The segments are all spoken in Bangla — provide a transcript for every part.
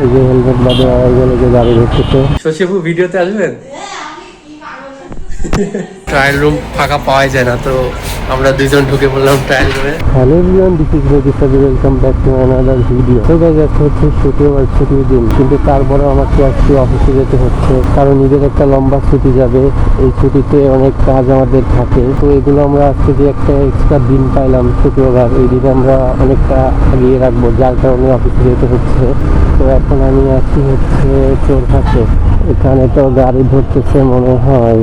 এই যে হেলমেট বাদে আরেকজনকে গাড়ি ধরতেছে। শশীবু ভিডিওতে আসবেন? ট্রায়াল রুম ফাঁকা পাওয়া যায় না, তো আমরা দুইজন ঢুকে পড়লাম ট্রায়াল রুমে। Hello everyone, this is Ravi, welcome back to another video. তো গাইস, আজকে হচ্ছে শুক্রবার, ছুটির দিন, কিন্তু তারপরেও আমাকে আজকে অফিসে যেতে হচ্ছে, কারণ ঈদের একটা লম্বা ছুটি যাবে। এই ছুটিতে অনেক কাজ আমাদের থাকে, তো এগুলো আমরা আজকে যে একটা এক্সট্রা দিন পাইলাম শুক্রবার, এই দিনে আমরা অনেকটা আগিয়ে রাখবো, যার কারণে অফিসে যেতে হচ্ছে। তো এখন আমি আছি হচ্ছে চোরঘাটে। এখানে তো গাড়ি ধরতেছে মনে হয়।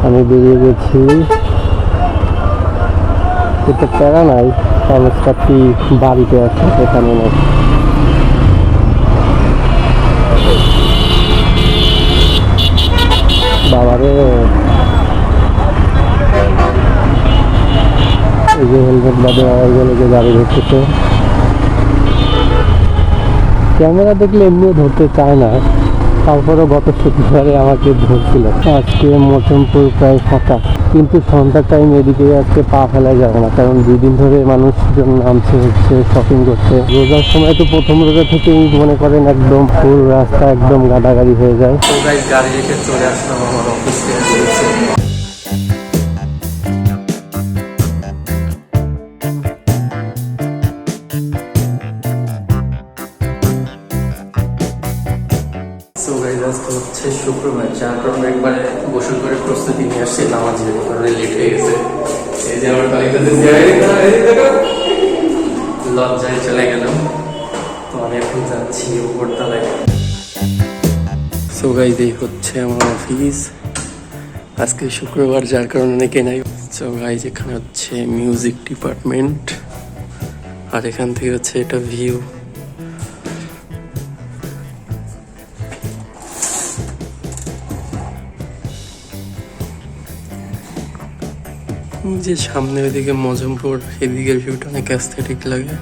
আমি বেরিয়ে গেছি, কিন্তু প্যারা নাই, কাগজপাতি বাড়িতে আছে, সেখানে নাই। বাবারে, এই যে হেলমেট বাদে আরেকজনকে গাড়ি ধরতেছে। ক্যামেরা দেখলে এমনিও ধরতে চায় না, তারপরেও গত শুক্রবারে আমাকে ধরছিল। আজকে মোটমপুর প্রায় ফাঁকা, কিন্তু সন্ধ্যার টাইম এদিকে আজকে পা ফেলা যাবে না, কারণ 2 দিন ধরে মানুষজন নামছে হচ্ছে শপিং করতে। রোজার সময় তো প্রথম রোজা থেকেই মনে করেন একদম ফুল রাস্তা একদম গাড়াগাড়ি হয়ে যায়। তো গাইস, গাড়ি রেখে চলে আসলাম আমার অফিসে। আজকে হচ্ছে শুক্রবার, যার কারণে একবারে গোসল করে প্রস্তুতি নিয়ে আসছি নামাজের, কারণে লেট হয়ে গেছে। এই যে আমার লজ্জায় চলে গেলাম, তো আমি এখন যাচ্ছি উপরতলায়। সো গাইস, এই হচ্ছে আমার অফিস। আজকে শুক্রবার, যার কারণে অনেকে নাই। সো গাইস, এখানে হচ্ছে মিউজিক ডিপার্টমেন্ট, আর এখান থেকে হচ্ছে এটা ভিউ। যে সামনে ওইদিকে মজমপুর, এদিকের ভিউটা অনেক অ্যাস্থেটিক লাগে।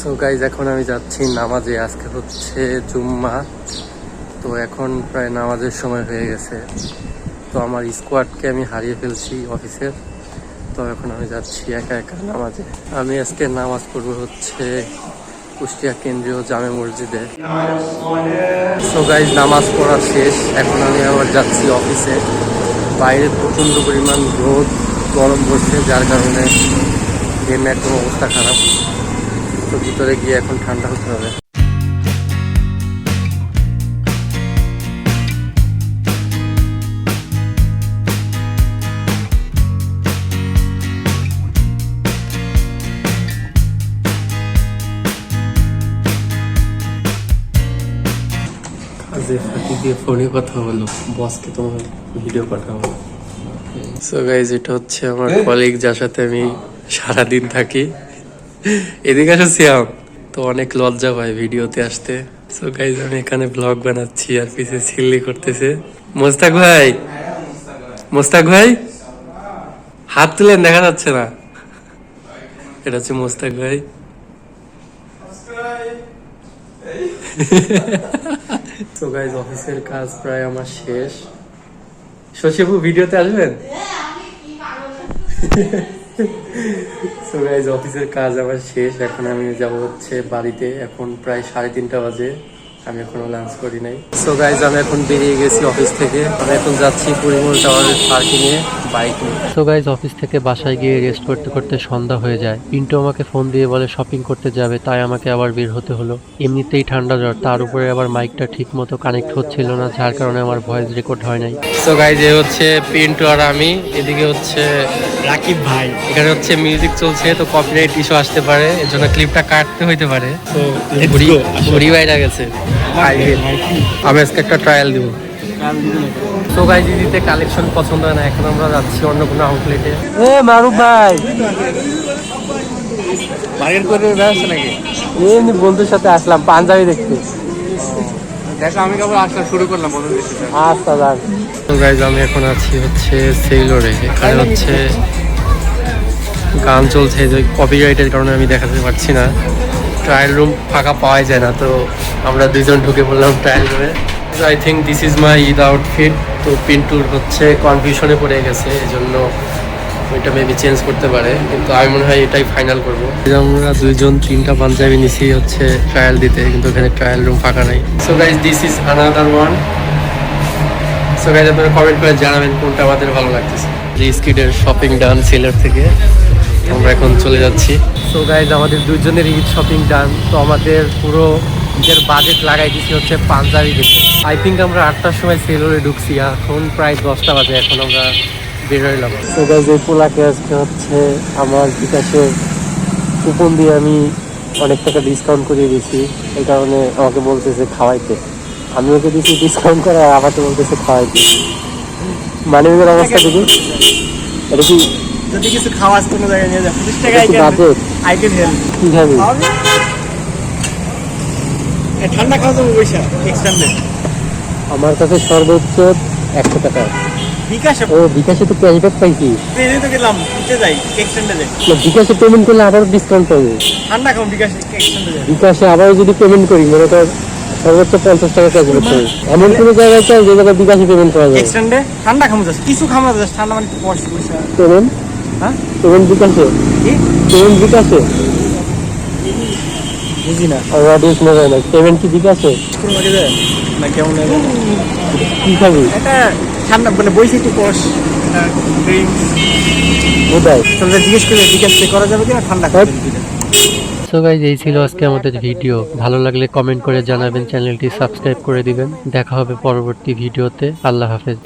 সো গাইজ, এখন আমি যাচ্ছি নামাজে। আজকে হচ্ছে জুম্মা, তো এখন প্রায় নামাজের সময় হয়ে গেছে। তো আমার স্কোয়াডকে আমি হারিয়ে ফেলছি অফিসের, তো এখন আমি যাচ্ছি একা একা নামাজে। আমি আজকে নামাজ পড়বো হচ্ছে কুষ্টিয়া কেন্দ্রীয় জামে মসজিদে। সো গাইজ, নামাজ পড়া শেষ, এখন আমি আবার যাচ্ছি অফিসে। বাইরে প্রচণ্ড পরিমাণ রোদ, গরম পড়ছে, যার কারণে গেমে একদম অবস্থা খারাপ। তো ভিতরে গিয়ে এখন ঠান্ডা হতে হবে। কাজে ফাঁকি দিয়ে ফোনে কথা হলো, বসকে তোমার ভিডিও পাঠাবো। সো গাইজ, এটা হচ্ছে আমার কলিগ, যার সাথে আমি সারাদিন থাকি। এদিকে আসো সিয়াম, তো অনেক লজ্জা পায় ভিডিওতে আসতে। সো গাইজ, আমি এখানে ব্লগ বানাচ্ছি আর পিছে সিল্লি করতেছে মোস্তাক ভাই। মোস্তাক ভাই, হাত তুলেন, দেখা যাচ্ছে না। এটা হচ্ছে মোস্তাক ভাই। সো গাইজ, অফিসের কাজ প্রায় আমার শেষ। শশীবু ভিডিওতে আসবেন? সো গাইজ, অফিসের কাজ আমার শেষ, এখন আমি যাব হচ্ছে বাড়িতে। এখন প্রায় 3:30 বাজে, আমি এখনো লাঞ্চ করি নাই। সো গাইজ, আমি এখন বেরিয়ে গেছি অফিস থেকে। আমি এখন যাচ্ছি পরিমল টাওয়ারের পার্কিংয়ে বাইক নিয়ে। তো গাইজ, অফিস থেকে বাসায় গিয়ে রেস্ট করতে করতে সন্ধ্যা হয়ে যায়। পিন্টু আমাকে ফোন দিয়ে বলে শপিং করতে যাবে, তাই আমাকে আবার বের হতে হলো। এমনিতেই ঠান্ডা জ্বর, তার উপরে আবার মাইকটা ঠিক মতো কানেক্ট হচ্ছিল না, যার কারণে আমার ভয়েস রেকর্ড হয় নাই। সো গাইজ, এ হচ্ছে পিন্টু আর আমি, এদিকে হচ্ছে রাকিব ভাই। এখানে হচ্ছে মিউজিক চলছে, তো কপিরাইট ইস্যু আসতে পারে, এর জন্য ক্লিপটা কাটতে হইতে পারে। তো ঘুরি বাইরে গেছে। আমি আজকে একটা ট্রায়াল দিব। তো গাইজ, দিদিতে কালেকশন পছন্দ হয় না, এখন আমরা যাচ্ছি অন্য কোনো আউটলেটে। এ মারুফ ভাই, বার্গেন করে ব্যবস্থা নাকি? এমনি বন্ধুর সাথে আসলাম পাঞ্জাবি দেখতে। দেখো আমি কেবল আসলে শুরু করলাম বন্ধু আচ্ছা যান। তো গাইজ আমি এখন আছি হচ্ছে সেইলরে। এখানে হচ্ছে গান চলছে, যে কপিরাইটের কারণে আমি দেখাতে পারছি না। ট্রায়াল রুম ফাঁকা পাওয়া যায় না, তো আমরা দুজন ঢুকে পড়লাম ট্রায়াল রুমে। I think this is my Eid outfit. তো পিন্টুর হচ্ছে কনফিউশনে পড়ে গেছে, এই জন্য ওইটা মেবি চেঞ্জ করতে পারে, কিন্তু আমি মনে হয় এটাই ফাইনাল করবো। আমরা দুইজন 3টা পাঞ্জাবি নিছি হচ্ছে ট্রায়াল দিতে, কিন্তু এখানে ট্রায়াল রুম ফাঁকা নাই। So guys this is another one. So guys আপনারা কমেন্ট করে জানাবেন কোনটা আমাদের ভালো লাগতেছে। স্কিডের শপিং ডান সেলার থেকে আমরা এখন চলে যাচ্ছি। সো গাইজ আমাদের দুইজনের ঈদ শপিং ডান। তো আমাদের পুরো ঈদের বাজেট লাগাই দিচ্ছি হচ্ছে পাঞ্জাবি কিনতে। আই থিঙ্ক আমরা 8টার সময় সেলরে ঢুকছি, এখন প্রায় 10টা বাজে, এখন আমরা বের হইলাম। সো গাইজ এই পোলাকে আজকে হচ্ছে আমার বিকাশের কুপন দিয়ে আমি অনেক টাকা ডিসকাউন্ট করিয়ে দিয়েছি, এই কারণে আমাকে বলতেছে খাওয়াইতে। আমি ওকে দিচ্ছি ডিসকাউন্ট করে, আর আমাকে বলতেছে খাওয়াইতে। মানিমের অবস্থা দেখি, এটা কি যদি কিছু খাওয়াস কোনো জায়গায় নিয়ে যা 50 টাকা বাজেট? আইকেন হেল্প কি খাবি? ঠান্ডা খাওয়া যাবে পয়সা এক্সটেন্ডেড আমার কাছে সর্বোচ্চ 100 টাকা। বিকাশে ও বিকাশে তো ক্যাশব্যাক পাইছি। ট্রেনে তো গেলাম উঠতে যাই এক্সটেন্ডে যাই না, বিকাশে পেমেন্ট করলে আবার ডিসকাউন্ট পাবে। ঠান্ডা খাও বিকাশে এক্সটেন্ডে যাই বিকাশে আবার যদি পেমেন্ট করি মনে কর সর্বোচ্চ 50 টাকা ক্যাশব্যাক পাবে। এমন কোনো জায়গায় চাই যে জায়গায় বিকাশে পেমেন্ট করা যায়। এক্সটেন্ডে ঠান্ডা খামো যাস কিছু খামো যাস ঠান্ডা মানে পয়সা পয়সা পেমেন্ট হ্যাঁ পেমেন্ট বিকাশে, কি পেমেন্ট বিকাশে বুঝি না আর অডিও শোনা যায় না। পেমেন্ট কি বিকাশে? কোন লাগে যায় না কেমন কি খাবি? এটা ঠান্ডা মানে বইছি একটু পয়স ড্রিঙ্কস কোথায়? তোমরা জিজ্ঞেস করলে বিকাশ পে করা যাবে কিনা ঠান্ডা খাবে সো গাইজ এই ছিল আজকে আমাদের ভিডিও। ভালো লাগলে কমেন্ট করে জানাবেন, চ্যানেলটি সাবস্ক্রাইব করে দিবেন। দেখা হবে পরবর্তী ভিডিওতে। আল্লাহ হাফেজ।